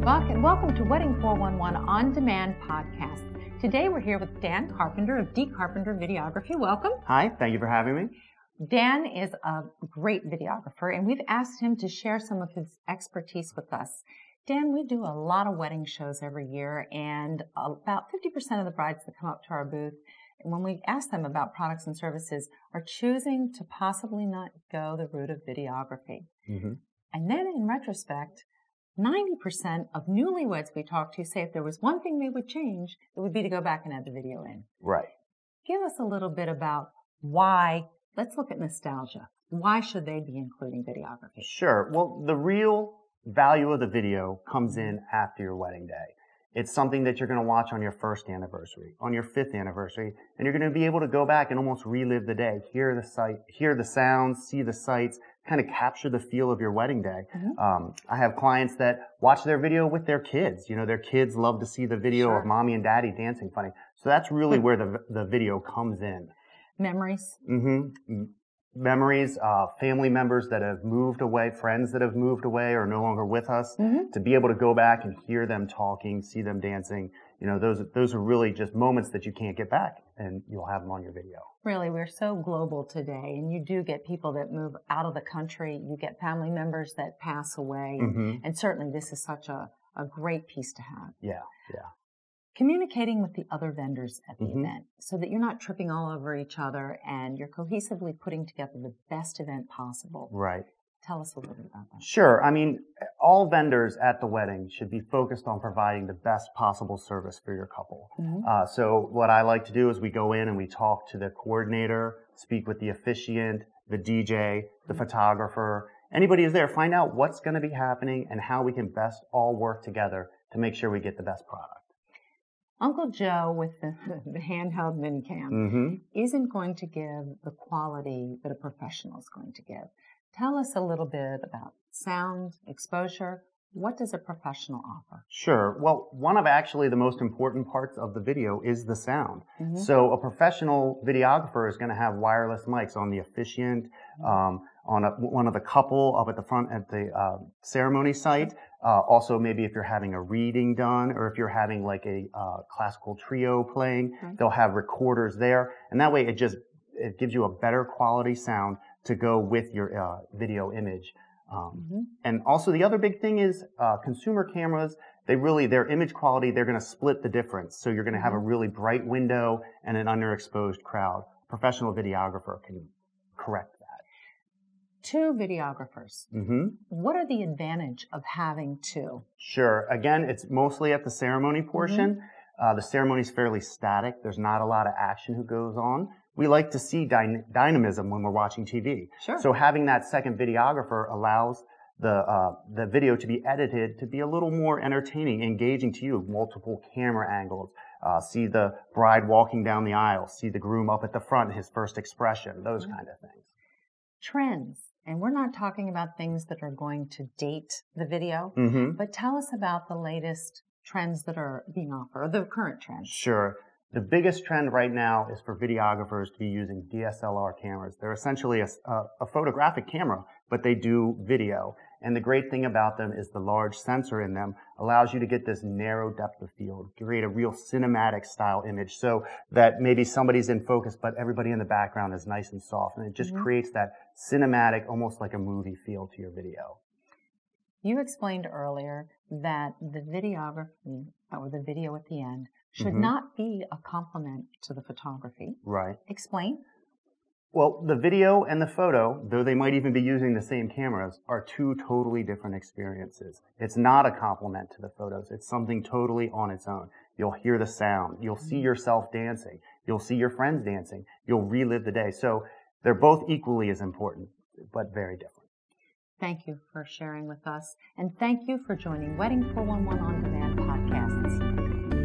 Buck, and welcome to Wedding 411 On Demand podcast. Today we're here with Dan Carpenter of D.Carpenter Videography. Welcome. Hi, thank you for having me. Dan is a great videographer, and we've asked him to share some of his expertise with us. Dan, we do a lot of wedding shows every year, and about 50% of the brides that come up to our booth, and when we ask them about products and services, are choosing to possibly not go the route of videography. Mm-hmm. And then in retrospect, 90% of newlyweds we talk to say if there was one thing they would change, it would be to go back and add the video in. Right. Give us a little bit about why. Let's look at nostalgia. Why should they be including videography? Sure. Well, the real value of the video comes in after your wedding day. It's something that you're going to watch on your first anniversary, on your fifth anniversary, and you're going to be able to go back and almost relive the day, hear the sounds, see the sights, kind of capture the feel of your wedding day. Mm-hmm. I have clients that watch their video with their kids. You know, their kids love to see the video of mommy and daddy dancing funny. So that's really where the video comes in. Memories. Mm-hmm. Memories, family members that have moved away, friends that have moved away or are no longer with us, to be able to go back and hear them talking, see them dancing. You know, those are really just moments that you can't get back, and you'll have them on your video. Really, we're so global today, and you do get people that move out of the country. You get family members that pass away, and certainly this is such a great piece to have. Yeah. Communicating with the other vendors at the event so that you're not tripping all over each other and you're cohesively putting together the best event possible. Right. Tell us a little bit about that. Sure. I mean, all vendors at the wedding should be focused on providing the best possible service for your couple. So what I like to do is we go in and we talk to the coordinator, speak with the officiant, the DJ, the photographer, anybody who's there, find out what's going to be happening and how we can best all work together to make sure we get the best product. Uncle Joe with the handheld minicam isn't going to give the quality that a professional is going to give. Tell us a little bit about sound, exposure. What does a professional offer? Sure. Well, one of actually the most important parts of the video is the sound. So a professional videographer is going to have wireless mics on the officiant, on one of the couple up at the front at the ceremony site. Also, maybe if you're having a reading done or if you're having like a classical trio playing, they'll have recorders there. And that way it gives you a better quality sound to go with your video image. And also the other big thing is consumer cameras, their image quality, they're going to split the difference. So you're going to have a really bright window and an underexposed crowd. Professional videographer can correct that. Two videographers. What are the advantage of having two? Sure. Again, it's mostly at the ceremony portion. The ceremony is fairly static. There's not a lot of action who goes on. We like to see dynamism when we're watching TV. Sure. So having that second videographer allows the video to be edited to be a little more entertaining, engaging to you. Multiple camera angles. See the bride walking down the aisle. See the groom up at the front, his first expression. Those kind of things. Trends. And we're not talking about things that are going to date the video, but tell us about the latest trends that are being offered, or the current trends. Sure. The biggest trend right now is for videographers to be using DSLR cameras. They're essentially a photographic camera, but they do video. And the great thing about them is the large sensor in them allows you to get this narrow depth of field, create a real cinematic style image so that maybe somebody's in focus, but everybody in the background is nice and soft. And it just creates that cinematic, almost like a movie feel to your video. You explained earlier that the videography, or the video at the end, should not be a complement to the photography. Right. Explain. Well, the video and the photo, though they might even be using the same cameras, are two totally different experiences. It's not a complement to the photos. It's something totally on its own. You'll hear the sound. You'll see yourself dancing. You'll see your friends dancing. You'll relive the day. So they're both equally as important, but very different. Thank you for sharing with us. And thank you for joining Wedding 411 On Demand podcasts.